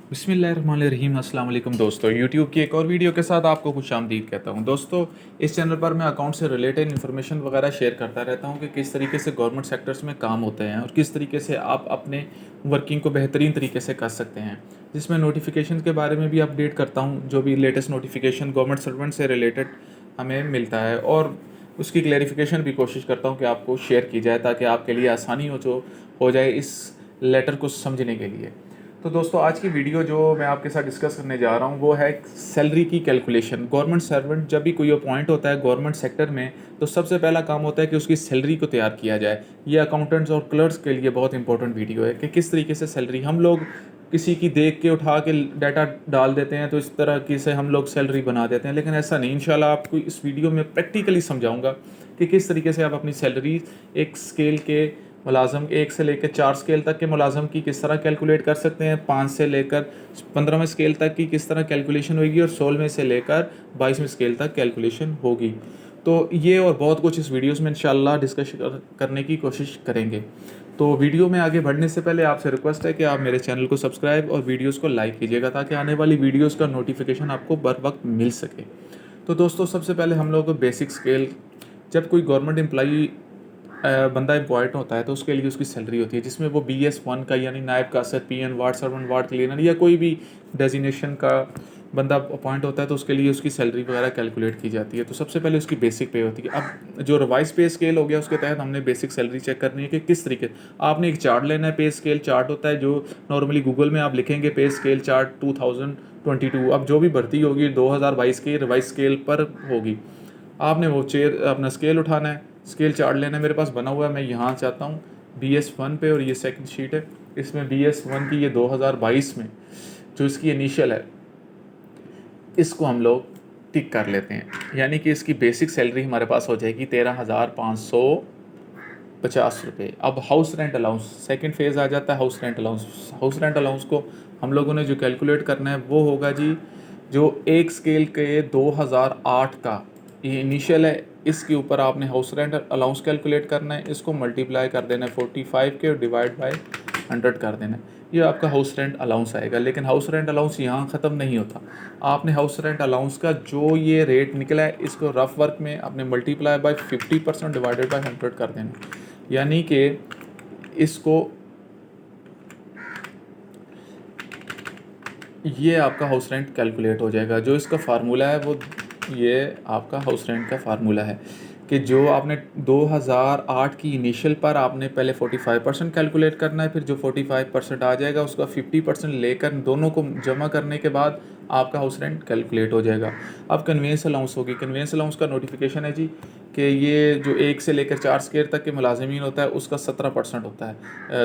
बिस्मिल्लाहिर्रहमानिर्रहीम। अस्सलाम वालेकुम दोस्तों, यूट्यूब की एक और वीडियो के साथ आपको खुशामदीद कहता हूं। दोस्तों, इस चैनल पर मैं अकाउंट से रिलेटेड इन्फॉर्मेशन वगैरह शेयर करता रहता हूं कि किस तरीके से गवर्नमेंट सेक्टर्स में काम होते हैं और किस तरीके से आप अपने वर्किंग को बेहतरीन तरीके से कर सकते हैं। जिसमें नोटिफिकेशन के बारे में भी अपडेट करता हूँ, जो भी लेटेस्ट नोटिफिकेशन गवर्नमेंट सर्वेंट से रिलेटेड हमें मिलता है, और उसकी क्लैरिफिकेशन भी कोशिश करता हूँ कि आपको शेयर की जाए ताकि आपके लिए आसानी हो जाए इस लेटर को समझने के लिए। तो दोस्तों, आज की वीडियो जो मैं आपके साथ डिस्कस करने जा रहा हूँ वो है सैलरी की कैलकुलेशन। गवर्नमेंट सर्वेंट जब भी कोई अपॉइंट होता है गवर्नमेंट सेक्टर में, तो सबसे पहला काम होता है कि उसकी सैलरी को तैयार किया जाए। ये अकाउंटेंट्स और क्लर्क्स के लिए बहुत इंपॉर्टेंट वीडियो है कि किस तरीके से सैलरी हम लोग किसी की देख के उठा के डाटा डाल देते हैं, तो इस तरह की से हम लोग सैलरी बना देते हैं, लेकिन ऐसा नहीं। इंशाल्लाह आपको इस वीडियो में प्रैक्टिकली समझाऊंगा कि किस तरीके से आप अपनी सैलरी एक स्केल के मुलाज़म, 1 से लेकर 4 स्केल तक के मुलाज़म की किस तरह कैलकुलेट कर सकते हैं, 5 से लेकर 15वें स्केल तक की किस तरह कैलकुलेशन होगी, और 16वें से लेकर 22वें स्केल तक कैलकुलेशन होगी। तो ये और बहुत कुछ इस वीडियोस में इंशाल्लाह डिस्कस करने की कोशिश करेंगे। तो वीडियो में आगे बढ़ने से पहले आपसे रिक्वेस्ट है कि आप मेरे चैनल को सब्सक्राइब और वीडियोस को लाइक कीजिएगा ताकि आने वाली वीडियोस का नोटिफिकेशन आपको बर वक्त मिल सके। तो दोस्तों, सबसे पहले हम लोग बेसिक स्केल, जब कोई गवर्नमेंट एम्प्लॉई बंदा एम्प्लॉयड होता है तो उसके लिए उसकी सैलरी होती है, जिसमें वो BS1 का यानी नायब Kasar, PN, ward servant, ward cleaner या कोई भी डेजिग्नेशन का बंदा अपॉइंट होता है तो उसके लिए उसकी सैलरी वगैरह कैलकुलेट की जाती है। तो सबसे पहले उसकी बेसिक पे होती है। अब जो रिवाइज पे स्केल हो गया, उसके तहत हमने बेसिक सैलरी चेक करनी है कि किस तरीके। आपने एक चार्ट लेना है, पे स्केल चार्ट होता है जो नॉर्मली गूगल में आप लिखेंगे पे स्केल चार्ट 2022। अब जो भी भर्ती होगी 2022 की रिवाइज स्केल पर होगी। आपने वो चेयर अपना स्केल उठाना है, स्केल चार्ट लेना है। मेरे पास बना हुआ है, मैं यहाँ चाहता हूँ BS1 पे, और ये सेकंड शीट है। इसमें BS1 की ये 2022 में जो इसकी इनिशियल है, इसको हम लोग टिक कर लेते हैं, यानी कि इसकी बेसिक सैलरी हमारे पास हो जाएगी 13,550 रुपये। अब house rent allowance second phase आ जाता है। House rent allowance, house rent allowance को हम लोगों ने जो कैलकुलेट करना है वो होगा जी, जो एक स्केल के 2008 का ये इनिशियल है, इसके ऊपर आपने हाउस रेंट अलाउंस कैलकुलेट करना है। इसको मल्टीप्लाई कर देना है 45 के और डिवाइड बाय 100 कर देना है। ये आपका हाउस रेंट अलाउंस आएगा। लेकिन हाउस रेंट अलाउंस यहाँ ख़त्म नहीं होता। आपने हाउस रेंट अलाउंस का जो ये रेट निकला है, इसको रफ वर्क में आपने मल्टीप्लाई बाय 50% डिवाइडेड बाय 100 कर देना है। यानी कि इसको, ये आपका हाउस रेंट कैलकुलेट हो जाएगा। जो इसका फार्मूला है वो ये आपका हाउस रेंट का फार्मूला है कि जो आपने 2008 की इनिशियल पर आपने पहले 45% कैलकुलेट करना है, फिर जो 45% आ जाएगा उसका 50% लेकर दोनों को जमा करने के बाद आपका हाउस रेंट कैलकुलेट हो जाएगा। अब कन्वेंस अलाउंस होगी। कन्वेंस अलाउंस का नोटिफिकेशन है जी कि ये जो 1 से लेकर 4 स्केल तक के मुलाजमीन होता है उसका 17% होता है,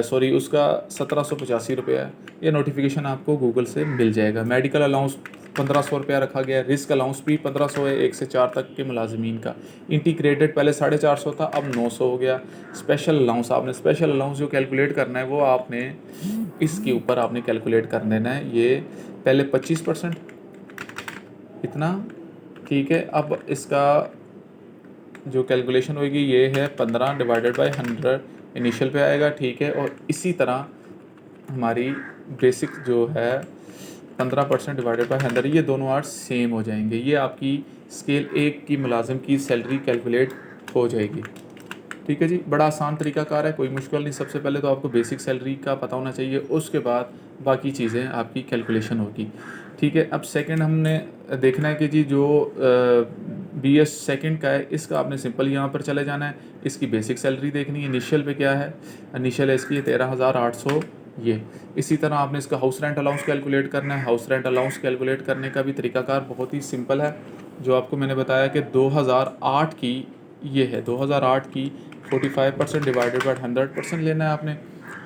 सॉरी उसका 1785 रुपये है। ये नोटिफिकेशन आपको गूगल से मिल जाएगा। मेडिकल अलाउंस 1500 रुपया रखा गया है। रिस्क अलाउंस भी 1500 है 1 से 4 तक के मुलाजमीन का। इंटीग्रेटेड पहले 450 था, अब 900 हो गया। स्पेशल अलाउंस, आपने स्पेशल अलाउंस जो कैलकुलेट करना है वो आपने इसके ऊपर आपने कैलकुलेट कर देना है। ये पहले 25% इतना, ठीक है। अब इसका जो कैलकुलेशन होगी ये है 15 डिवाइडेड बाय 100 इनिशियल पे आएगा, ठीक है। और इसी तरह हमारी बेसिक जो है 15% डिवाइडेड बाय 100, ये दोनों आर्ट सेम हो जाएंगे। ये आपकी स्केल 1 की मुलाजिम की सैलरी कैलकुलेट हो जाएगी, ठीक है जी। बड़ा आसान तरीकाकार है, कोई मुश्किल नहीं। सबसे पहले तो आपको बेसिक सैलरी का पता होना चाहिए, उसके बाद बाकी चीज़ें आपकी कैलकुलेशन होगी, ठीक है। अब सेकंड हमने देखना है कि जी जो BS सेकंड का है, इसका आपने सिंपल यहाँ पर चले जाना है। इसकी बेसिक सैलरी देखनी है। इनिशियल पे क्या है, इनिशियल है इसकी 13,800 ये। इसी तरह आपने इसका हाउस रेंट अलाउंस कैलकुलेट करना है। हाउस रेंट अलाउंस कैलकुलेट करने का भी तरीकाकार बहुत ही सिंपल है, जो आपको मैंने बताया कि 2008 की ये है, 2008 की 45% डिवाइडेड बाय 100% लेना है आपने।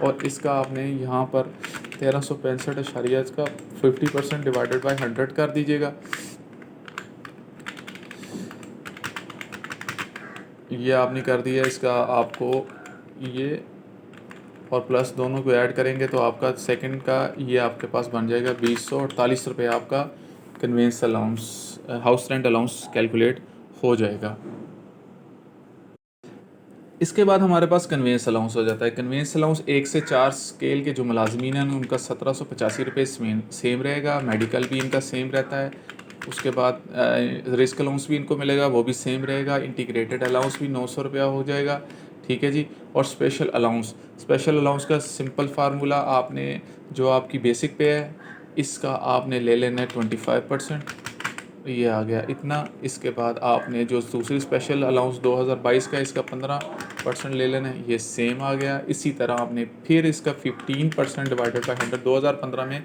और इसका आपने यहाँ पर 1365 इसका 50% डिवाइडेड बाय 100 कर दीजिएगा। ये आपने कर दिया। इसका आपको ये और प्लस दोनों को ऐड करेंगे तो आपका सेकंड का ये आपके पास बन जाएगा 2048 रुपये। आपका convince allowance, house rent allowance calculate हो जाएगा। इसके बाद हमारे पास कन्वेंस अलाउंस हो जाता है। कन्वेंस अलाउंस 1 से 4 स्केल के जो मुलाजमीन हैं उनका 1785 रुपये सेम रहेगा। मेडिकल भी इनका सेम रहता है। उसके बाद रिस्क अलाउंस भी इनको मिलेगा, वो भी सेम रहेगा। इंटीग्रेटेड अलाउंस भी 900 रुपया हो जाएगा, ठीक है जी। और स्पेशल अलाउंस का सिंपल फार्मूला, आपने जो आपकी बेसिक पे है इसका आपने ले लेना है 25%, ये आ गया इतना। इसके बाद आपने जो दूसरी स्पेशल अलाउंस 2022 का इसका 15% ले लेना है, ये सेम आ गया। इसी तरह आपने फिर इसका 15% डिवाइडेड बाई 100, 2015 में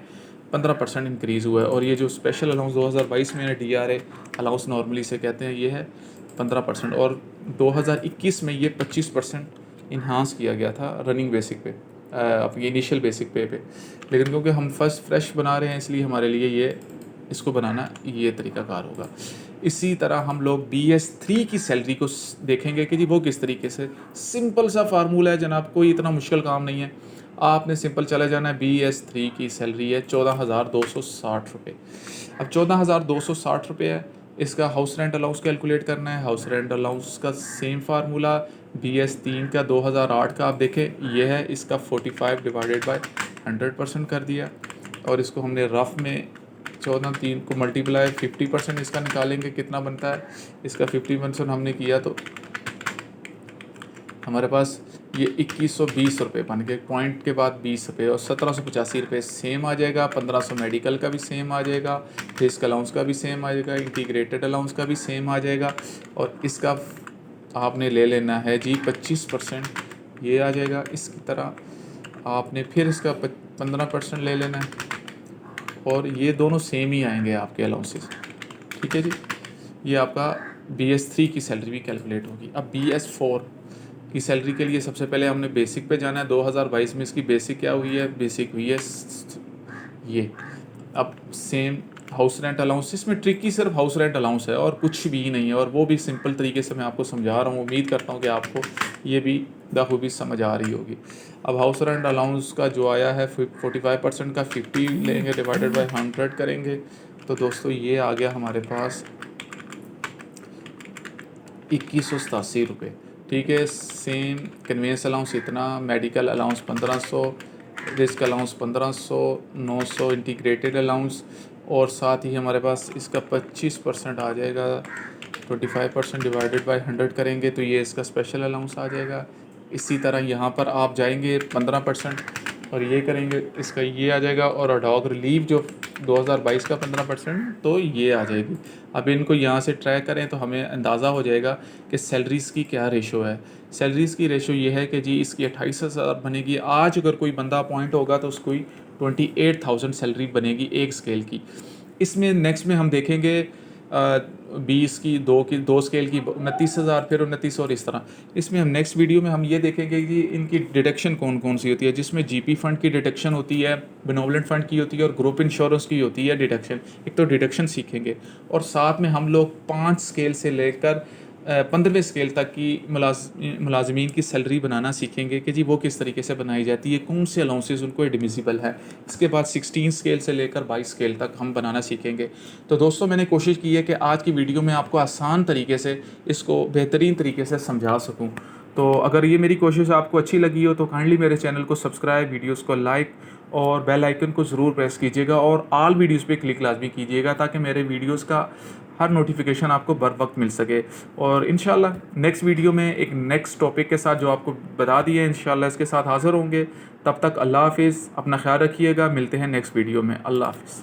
15% इंक्रीज़ हुआ है। और ये जो स्पेशल अलाउंस 2022 में DRA अलाउंस नॉर्मली से कहते हैं, ये है 15%। और 2021 में ये 25% इन्हांस किया गया था रनिंग बेसिक पे, आपकी इनिशियल बेसिक पे। लेकिन क्योंकि हम फर्स्ट फ्रेश बना रहे हैं इसलिए हमारे लिए ये इसको बनाना ये तरीक़ाकार होगा। इसी तरह हम लोग BS3 की सैलरी को देखेंगे कि जी वो किस तरीके से। सिंपल सा फार्मूला है जनाब, कोई इतना मुश्किल काम नहीं है। आपने सिंपल चले जाना है। BS3 की सैलरी है 14,260 रुपये। अब 14,260 रुपये है, इसका हाउस रेंट अलाउंस कैलकुलेट करना है। हाउस रेंट अलाउंस का सेम फार्मूला BS3 का 2008 का आप देखें, ये है। इसका 45 डिवाइडेड बाय 100% कर दिया। और इसको हमने रफ़ में 14 को मल्टीप्लाई 50% इसका निकालेंगे, कितना बनता है। इसका 50% हमने किया तो हमारे पास ये 2120 रुपये बन गए। पॉइंट के बाद 20 रुपये और 1785 रुपये सेम आ जाएगा। 1500 मेडिकल का भी सेम आ जाएगा, रिस्क अलाउंस का भी सेम आ जाएगा, इंटीग्रेटेड अलाउंस का भी सेम आ जाएगा। और इसका आपने ले लेना है जी 25%, ये आ जाएगा। इसकी तरह आपने फिर इसका 15% ले लेना है और ये दोनों सेम ही आएंगे आपके अलाउंसेस, ठीक है जी। ये आपका BS3 की सैलरी भी कैलकुलेट होगी। अब BS4 की सैलरी के लिए सबसे पहले हमने बेसिक पे जाना है। 2022 में इसकी बेसिक क्या हुई है, बेसिक हुई है ये। अब सेम हाउस रेंट अलाउंस, इसमें ट्रिकी सिर्फ हाउस रेंट अलाउंस है और कुछ भी नहीं है, और वो भी सिंपल तरीके से मैं आपको समझा रहा हूँ। उम्मीद करता हूँ कि आपको ये भी बखूबी समझ आ रही होगी। अब हाउस रेंट अलाउंस का जो आया है 45% का 50 लेंगे, डिवाइडेड बाय 100 करेंगे, तो दोस्तों ये आ गया हमारे पास 2187 रुपये, ठीक है। सेम कन्वेंस अलाउंस इतना, medical allowance 1500, risk allowance 1500, 900 integrated allowance, और साथ ही हमारे पास इसका 25% आ जाएगा। 25% डिवाइडेड बाय 100 करेंगे तो ये इसका स्पेशल अलाउंस आ जाएगा। इसी तरह यहाँ पर आप जाएंगे 15% और ये करेंगे, इसका ये आ जाएगा। और डॉग रिलीव जो 2022 का 15%, तो ये आ जाएगी। अब इनको यहाँ से ट्रैक करें तो हमें अंदाज़ा हो जाएगा कि सैलरीज़ की क्या रेशो है। सैलरीज़ की रेशो ये है कि जी इसकी 28,000 बनेगी। आज अगर कोई बंदा अपॉइंट होगा तो उसको 28,000 सैलरी बनेगी एक स्केल की। इसमें नेक्स्ट में हम देखेंगे 20 की, 2 स्केल की 29,000, फिर 29, और इस तरह। इसमें हम नेक्स्ट वीडियो में हम ये देखेंगे कि इनकी डिडक्शन कौन कौन सी होती है, जिसमें GP फंड की डिडक्शन होती है, बेनोवलेंट फंड की होती है, और ग्रुप इंश्योरेंस की होती है डिडक्शन। एक तो डिडक्शन सीखेंगे, और साथ में हम लोग 5 स्केल से लेकर 15वें स्केल तक की मुलाजमीन की सैलरी बनाना सीखेंगे कि जी वो किस तरीके से बनाई जाती है, कौन से अलाउंसेस उनको एडमिसिबल है। इसके बाद 16 स्केल से लेकर 22 स्केल तक हम बनाना सीखेंगे। तो दोस्तों मैंने कोशिश की है कि आज की वीडियो में आपको आसान तरीके से इसको बेहतरीन तरीके से समझा सकूं। तो अगर ये मेरी कोशिश आपको अच्छी लगी हो तो काइंडली मेरे चैनल को सब्सक्राइब, वीडियोज़ को लाइक और बेल आइकन को ज़रूर प्रेस कीजिएगा, और ऑल वीडियोज़ पे क्लिक लाजमी कीजिएगा ताकि मेरे वीडियोज़ का हर नोटिफिकेशन आपको बर वक्त मिल सके। और इंशाल्लाह नेक्स्ट वीडियो में एक नेक्स्ट टॉपिक के साथ जो आपको बता दिए इंशाल्लाह इसके साथ हाज़िर होंगे। तब तक अल्लाह हाफिज़, अपना ख्याल रखिएगा, मिलते हैं नेक्स्ट वीडियो में। अल्लाह हाफिज़।